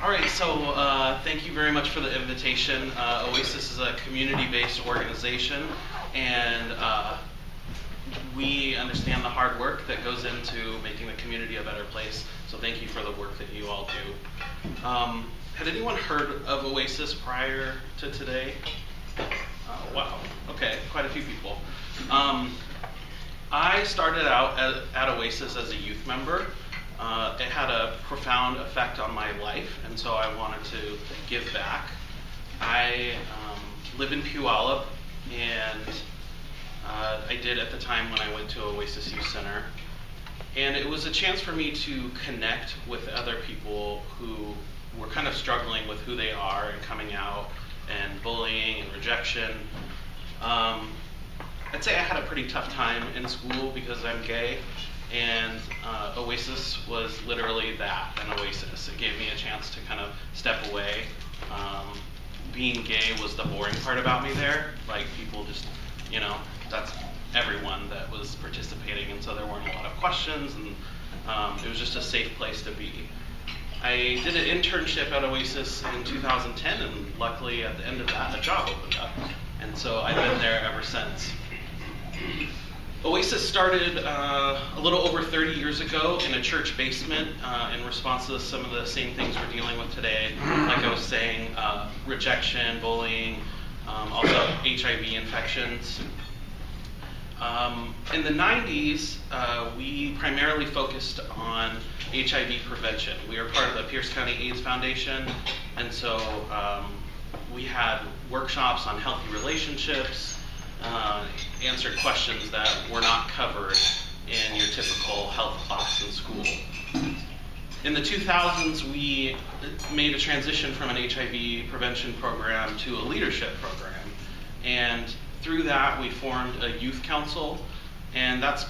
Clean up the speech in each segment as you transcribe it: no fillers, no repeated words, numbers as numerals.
All right, so thank you very much for the invitation. Oasis is a community-based organization, and we understand the hard work that goes into making the community a better place, so thank you for the work that you all do. Had anyone heard of Oasis prior to today? Wow, okay, quite a few people. I started out at Oasis as a youth member. It had a profound effect on my life, and so I wanted to give back. I live in Puyallup, and I did at the time when I went to Oasis Youth Center. And it was a chance for me to connect with other people who were kind of struggling with who they are and coming out and bullying and rejection. I'd say I had a pretty tough time in school because I'm gay, and Oasis was literally that, an oasis. It gave me a chance to kind of step away. Being gay was the boring part about me there. Like, people just, that's everyone that was participating, and so there weren't a lot of questions, and it was just a safe place to be. I did an internship at Oasis in 2010, and luckily at the end of that, a job opened up. And so I've been there ever since. Oasis started a little over 30 years ago in a church basement in response to some of the same things we're dealing with today. Like I was saying, rejection, bullying, also HIV infections. In the 90s, we primarily focused on HIV prevention. We were part of the Pierce County AIDS Foundation, and so we had workshops on healthy relationships, answered questions that were not covered in your typical health class in school. In the 2000s, we made a transition from an HIV prevention program to a leadership program. And through that, we formed a youth council. And that's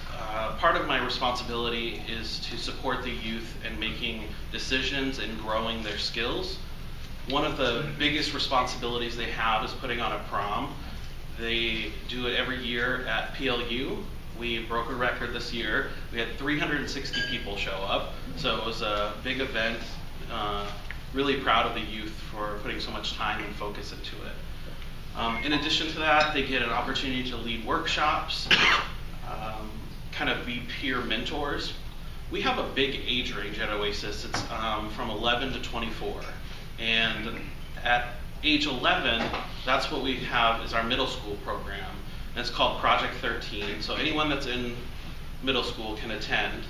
part of my responsibility is to support the youth in making decisions and growing their skills. One of the biggest responsibilities they have is putting on a prom. They do it every year at PLU. We broke a record this year. We had 360 people show up, so it was a big event. Really proud of the youth for putting so much time and focus into it. In addition to that, they get an opportunity to lead workshops, kind of be peer mentors. We have a big age range at Oasis. It's from 11 to 24. And at age 11, that's what we have is our middle school program. And it's called Project 13. So anyone that's in middle school can attend.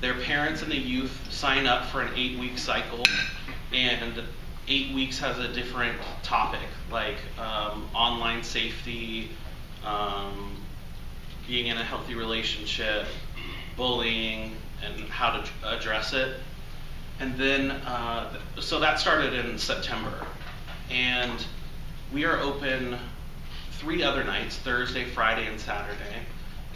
Their parents and the youth sign up for an 8-week cycle, and 8 weeks has a different topic, like online safety, being in a healthy relationship, bullying, and how to address it. And then, so that started in September. And we are open 3 other nights, Thursday, Friday, and Saturday.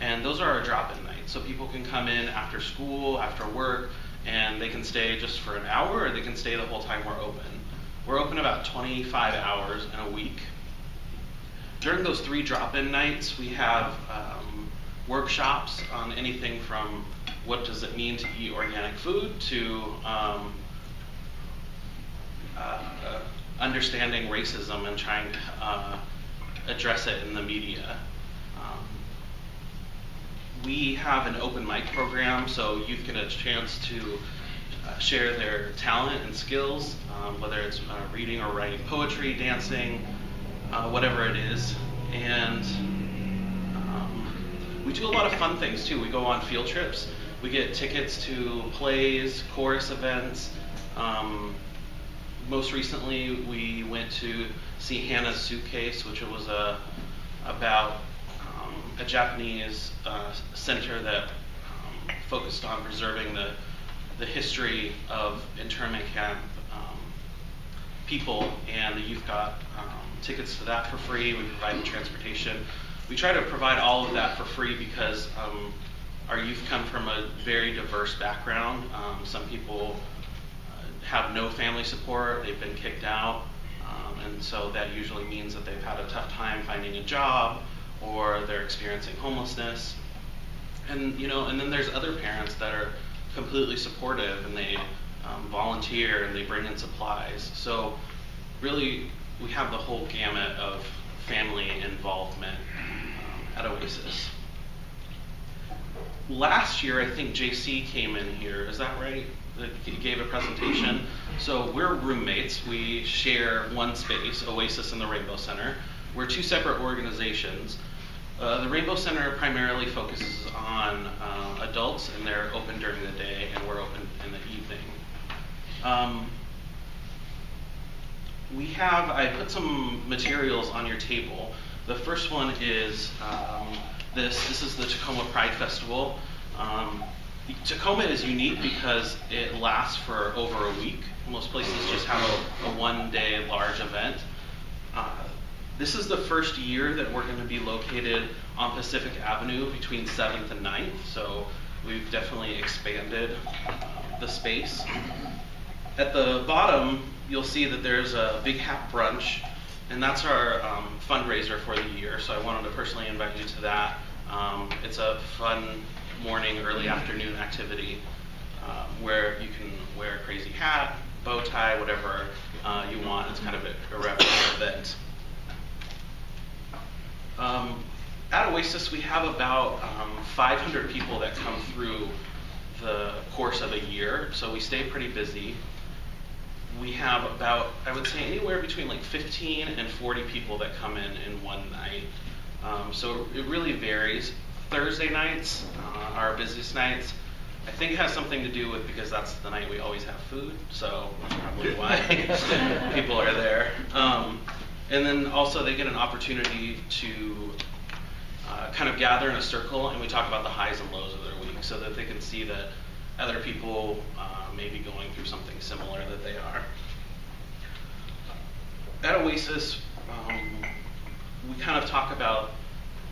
And those are our drop-in nights. So people can come in after school, after work, and they can stay just for an hour, or they can stay the whole time we're open. We're open about 25 hours in a week. During those 3 drop-in nights, we have workshops on anything from what does it mean to eat organic food to understanding racism and trying to address it in the media. We have an open mic program, so youth get a chance to share their talent and skills, whether it's reading or writing poetry, dancing, whatever it is. And we do a lot of fun things too. We go on field trips. We get tickets to plays, chorus events. Most recently, we went to see Hannah's Suitcase, which was about a Japanese center that focused on preserving the history of internment camp people, and the youth got tickets to that for free. We provided transportation. We try to provide all of that for free because our youth come from a very diverse background. Some people have no family support, they've been kicked out, and so that usually means that they've had a tough time finding a job, or they're experiencing homelessness. And and then there's other parents that are completely supportive, and they volunteer, and they bring in supplies. So really, we have the whole gamut of family involvement at Oasis. Last year, I think JC came in here, is that right? He gave a presentation. So we're roommates. We share one space, Oasis and the Rainbow Center. We're two separate organizations. The Rainbow Center primarily focuses on adults, and they're open during the day, and we're open in the evening. I put some materials on your table. The first one is this is the Tacoma Pride Festival. Tacoma is unique because it lasts for over a week. Most places just have a one-day large event. This is the first year that we're going to be located on Pacific Avenue between 7th and 9th, so we've definitely expanded the space. At the bottom, you'll see that there's a Big Hat Brunch, and that's our fundraiser for the year, so I wanted to personally invite you to that. It's a fun morning, early afternoon activity where you can wear a crazy hat, bow tie, whatever you want. It's kind of a irreverent event. At Oasis, we have about 500 people that come through the course of a year, so we stay pretty busy. We have about, I would say, anywhere between like 15 and 40 people that come in one night. So it really varies. Thursday nights are our busiest nights. I think it has something to do with because that's the night we always have food, so that's probably why people are there. And then also they get an opportunity to kind of gather in a circle, and we talk about the highs and lows of their week so that they can see that other people may be going through something similar that they are. At Oasis, we kind of talk about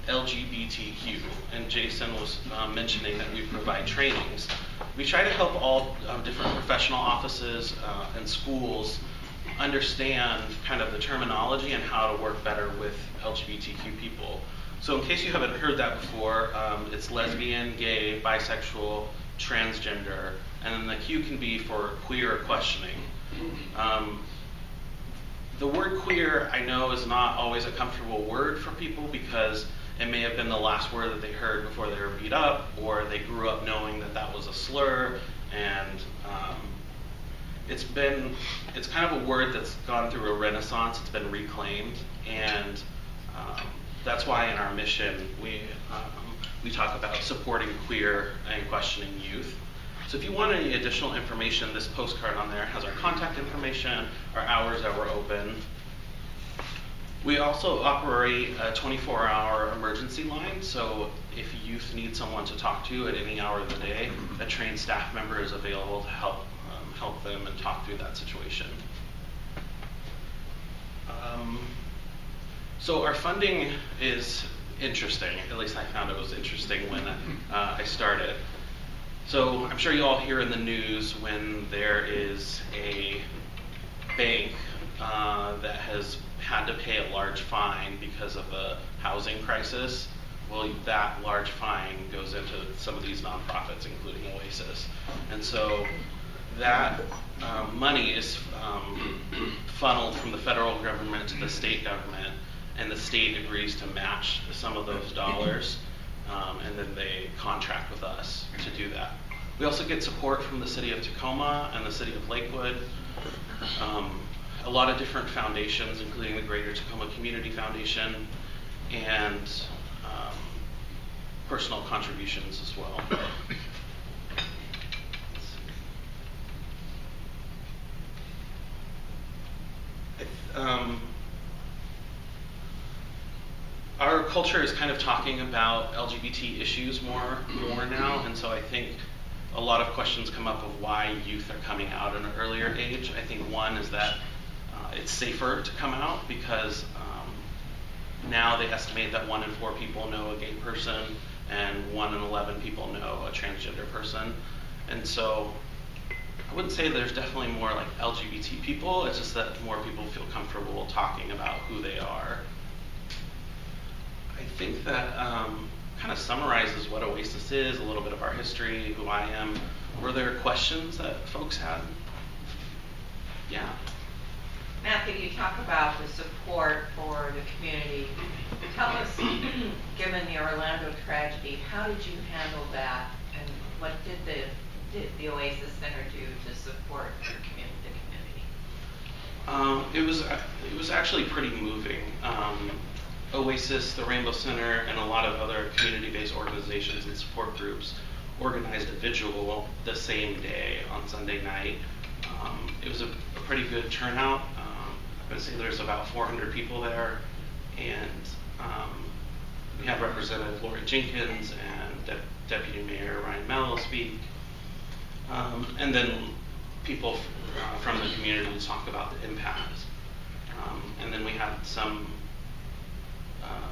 LGBTQ, and Jason was mentioning that we provide trainings. We try to help all different professional offices and schools understand kind of the terminology and how to work better with LGBTQ people. So in case you haven't heard that before, it's lesbian, gay, bisexual, transgender, and then the Q can be for queer or questioning. The word queer, I know, is not always a comfortable word for people because it may have been the last word that they heard before they were beat up, or they grew up knowing that that was a slur, and it's kind of a word that's gone through a renaissance. It's been reclaimed, and that's why in our mission we talk about supporting queer and questioning youth. So if you want any additional information, this postcard on there has our contact information, our hours that we're open. We also operate a 24-hour emergency line, so if youth need someone to talk to at any hour of the day, a trained staff member is available to help them and talk through that situation. So our funding is interesting, at least I found it was interesting when I started. So I'm sure you all hear in the news when there is a bank that has had to pay a large fine because of a housing crisis. Well, that large fine goes into some of these nonprofits, including Oasis. And so that money is funneled from the federal government to the state government, and the state agrees to match some of those dollars, and then they contract with us to do that. We also get support from the city of Tacoma and the city of Lakewood, a lot of different foundations, including the Greater Tacoma Community Foundation, and personal contributions as well. Our culture is kind of talking about LGBT issues more now, and so I think a lot of questions come up of why youth are coming out at an earlier age. I think one is that it's safer to come out because now they estimate that 1 in 4 people know a gay person and 1 in 11 people know a transgender person. And so I wouldn't say there's definitely more like LGBT people, it's just that more people feel comfortable talking about who they are. I think that kind of summarizes what Oasis is, a little bit of our history, who I am. Were there questions that folks had? Matthew, you talk about the support for the community. Tell us, given the Orlando tragedy, how did you handle that, and what did the Oasis Center do to support your the community? It was actually pretty moving. Oasis, the Rainbow Center, and a lot of other community-based organizations and support groups organized a vigil the same day on Sunday night. It was a pretty good turnout. I would say there's about 400 people there, and we had Representative Lori Jenkins and Deputy Mayor Ryan Mello speak, and then people from the community to talk about the impact. And then we had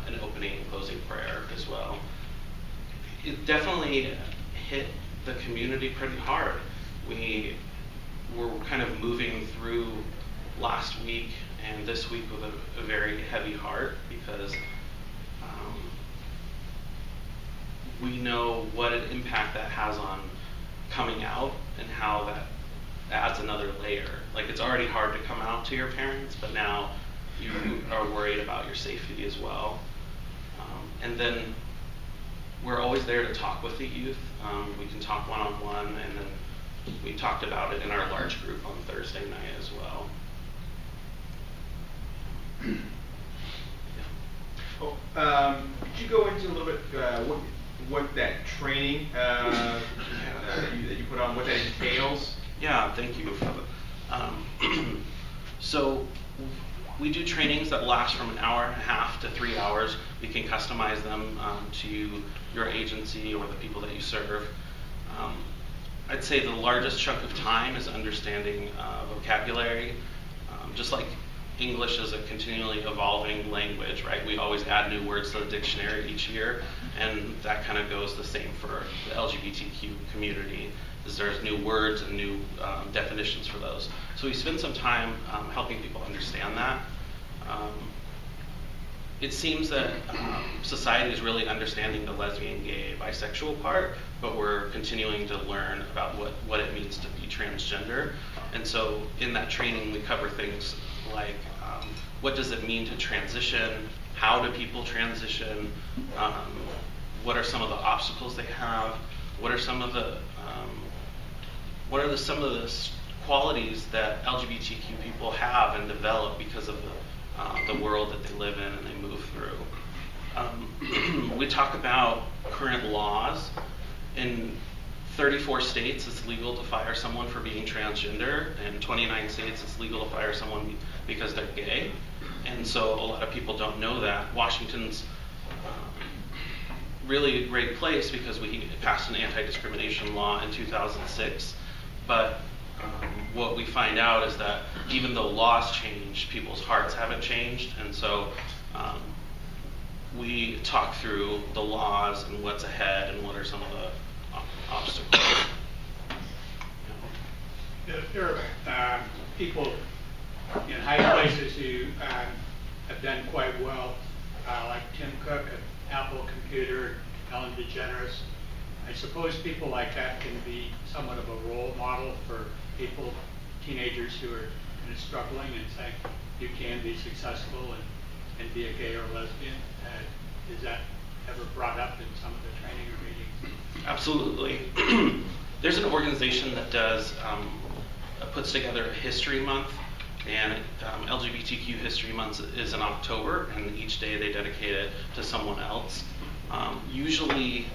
an opening and closing prayer as well. It definitely hit the community pretty hard. We were kind of moving through last week and this week with a very heavy heart, because we know what an impact that has on coming out and how that adds another layer. Like, it's already hard to come out to your parents, but now you are worried about your safety as well. And then we're always there to talk with the youth. We can talk one-on-one, and then we talked about it in our large group on Thursday night as well. Yeah. Could you go into a little bit what that training that you put on, what that entails? Yeah, thank you for that. So we do trainings that last from an hour and a half to 3 hours. We can customize them to your agency or the people that you serve. I'd say the largest chunk of time is understanding vocabulary. Just like English is a continually evolving language, right? We always add new words to the dictionary each year, and that kind of goes the same for the LGBTQ community. There's new words and new definitions for those. So we spend some time helping people understand that. It seems that society is really understanding the lesbian, gay, bisexual part, but we're continuing to learn about what it means to be transgender. And so in that training, we cover things like what does it mean to transition? How do people transition? What are some of the obstacles they have? What are some of the qualities that LGBTQ people have and develop because of the world that they live in and they move through? We talk about current laws. In 34 states, it's legal to fire someone for being transgender. In 29 states, it's legal to fire someone because they're gay. And so a lot of people don't know that. Washington's really a great place because we passed an anti-discrimination law in 2006. But what we find out is that even though laws change, people's hearts haven't changed. And so we talk through the laws and what's ahead and what are some of the obstacles. There are people in high places who have done quite well, like Tim Cook at Apple Computer, Ellen DeGeneres. I suppose people like that can be somewhat of a role model for people, teenagers who are kind of struggling, and saying you can be successful and be a gay or lesbian. Is that ever brought up in some of the training or meetings? Absolutely. There's an organization that puts together a history month, and LGBTQ History Month is in October, and each day they dedicate it to someone else. Usually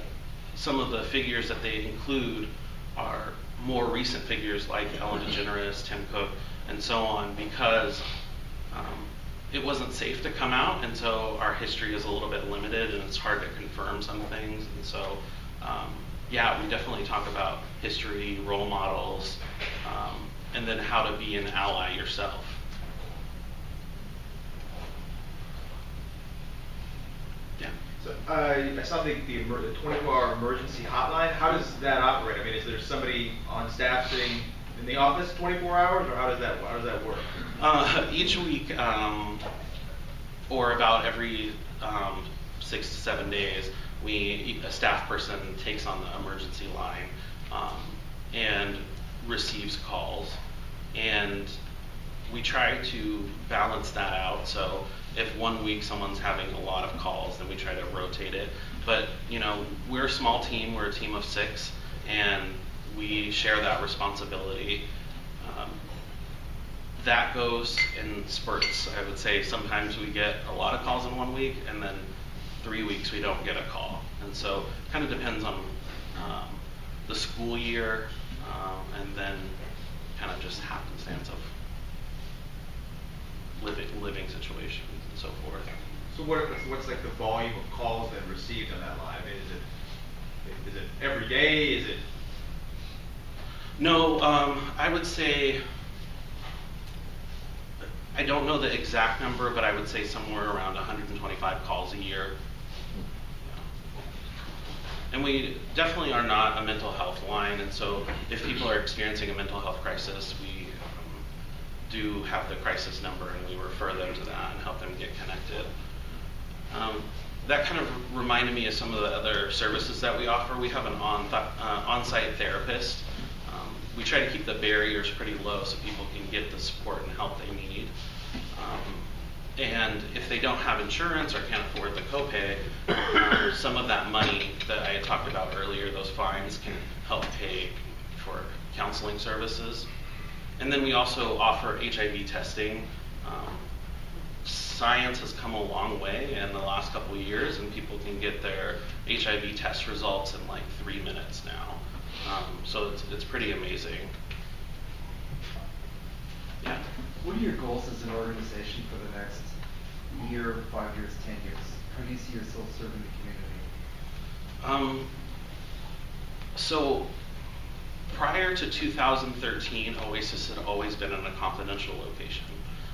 some of the figures that they include are more recent figures like Ellen DeGeneres, Tim Cook, and so on, because it wasn't safe to come out, and so our history is a little bit limited, and it's hard to confirm some things. And so, yeah, we definitely talk about history, role models, and then how to be an ally yourself. Yeah. So I saw the 24-hour emergency hotline. How does that operate? I mean, is there somebody on staff sitting in the office 24 hours, or how does that work? Each week, or about every 6 to 7 days, a staff person takes on the emergency line and receives calls. And we try to balance that out. So if one week someone's having a lot of calls, then we try to rotate it. But you know, we're a small team. We're a team of 6, and we share that responsibility. That goes in spurts. I would say sometimes we get a lot of calls in 1 week, and then 3 weeks we don't get a call. And so it kind of depends on the school year, and then kind of just happenstance of living situations and so forth. So what's like the volume of calls then received on that line? I mean, is it every day? Is it? No, I would say, I don't know the exact number, but I would say somewhere around 125 calls a year. And we definitely are not a mental health line, and so if people are experiencing a mental health crisis, we do have the crisis number, and we refer them to that and help them get connected. That kind of reminded me of some of the other services that we offer. We have an on-site therapist. We try to keep the barriers pretty low so people can get the support and help they need. And if they don't have insurance or can't afford the copay, some of that money that I had talked about earlier, those fines, can help pay for counseling services. And then we also offer HIV testing. Science has come a long way in the last couple of years, and people can get their HIV test results in like 3 minutes now. So it's pretty amazing. Yeah. What are your goals as an organization for the next year, 5 years, 10 years? How do you see yourself serving the community? So prior to 2013, Oasis had always been in a confidential location.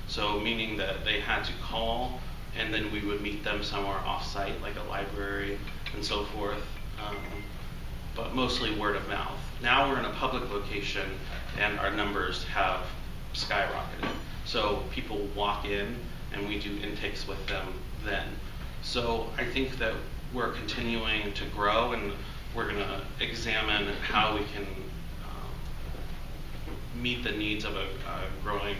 So meaning that they had to call, and then we would meet them somewhere off-site, like a library and so forth, but mostly word of mouth. Now we're in a public location, and our numbers have skyrocketed. So people walk in, and we do intakes with them then. So I think that we're continuing to grow, and we're going to examine how we can meet the needs of a growing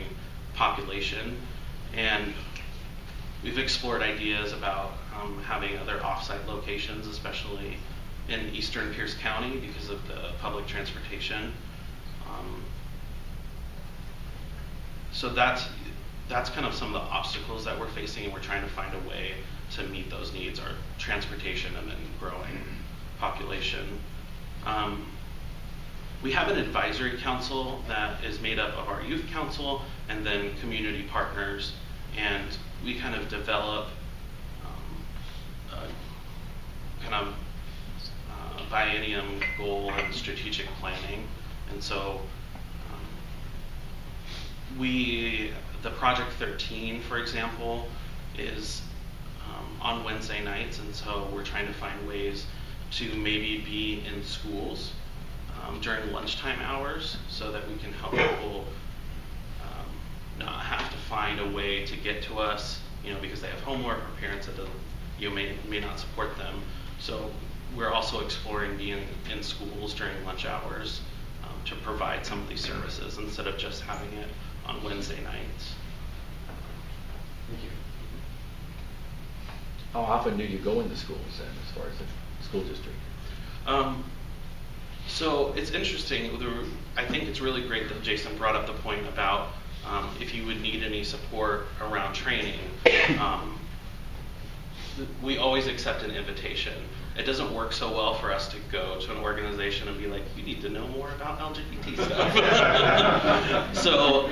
population. And we've explored ideas about having other offsite locations, especially in eastern Pierce County because of the public transportation. So that's kind of some of the obstacles that we're facing, and we're trying to find a way to meet those needs, our transportation and then growing population. We have an advisory council that is made up of our youth council and then community partners, and we kind of develop kind of biennium goal and strategic planning. And so the Project 13, for example, is on Wednesday nights, and so we're trying to find ways to maybe be in schools during lunchtime hours so that we can help people not have to find a way to get to us, because they have homework or parents that may not support them. So we're also exploring being in schools during lunch hours to provide some of these services instead of just having it on Wednesday nights. Thank you. How often do you go into schools then, as far as the school district? So it's interesting. I think it's really great that Jason brought up the point about if you would need any support around training. We always accept an invitation. It doesn't work so well for us to go to an organization and be like, you need to know more about LGBT stuff. So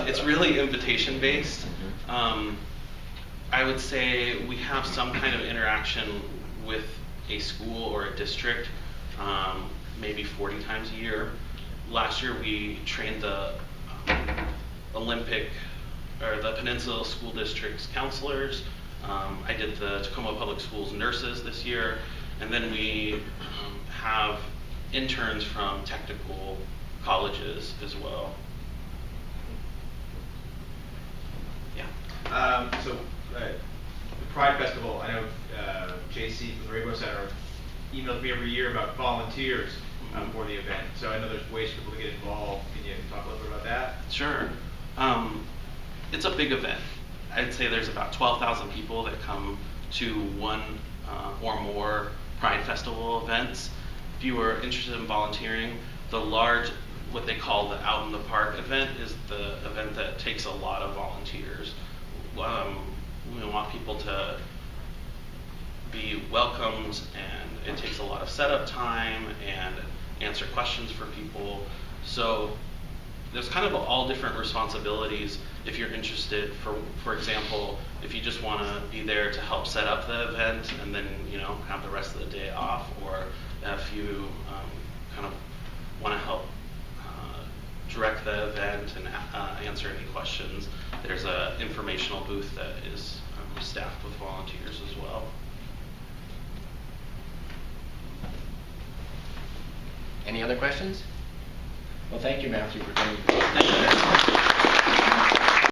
it's really invitation based. I would say we have some kind of interaction with a school or a district maybe 40 times a year. Last year we trained the the Peninsula School District's counselors. I did the Tacoma Public Schools nurses this year, and then we have interns from technical colleges as well. Yeah. The Pride Festival, I know JC from the Rainbow Center emails me every year about volunteers for the event. So I know there's ways for people to get involved. Can you talk a little bit about that? Sure. it's a big event. I'd say there's about 12,000 people that come to one or more Pride Festival events. If you were interested in volunteering, the large, what they call the Out in the Park event, is the event that takes a lot of volunteers. We want people to be welcomed, and it takes a lot of setup time and answer questions for people. So there's kind of all different responsibilities if you're interested. For example, if you just want to be there to help set up the event and then have the rest of the day off, or if you kind of want to help direct the event and answer any questions, there's an informational booth that is staffed with volunteers as well. Any other questions? Well, thank you, Matthew, for coming.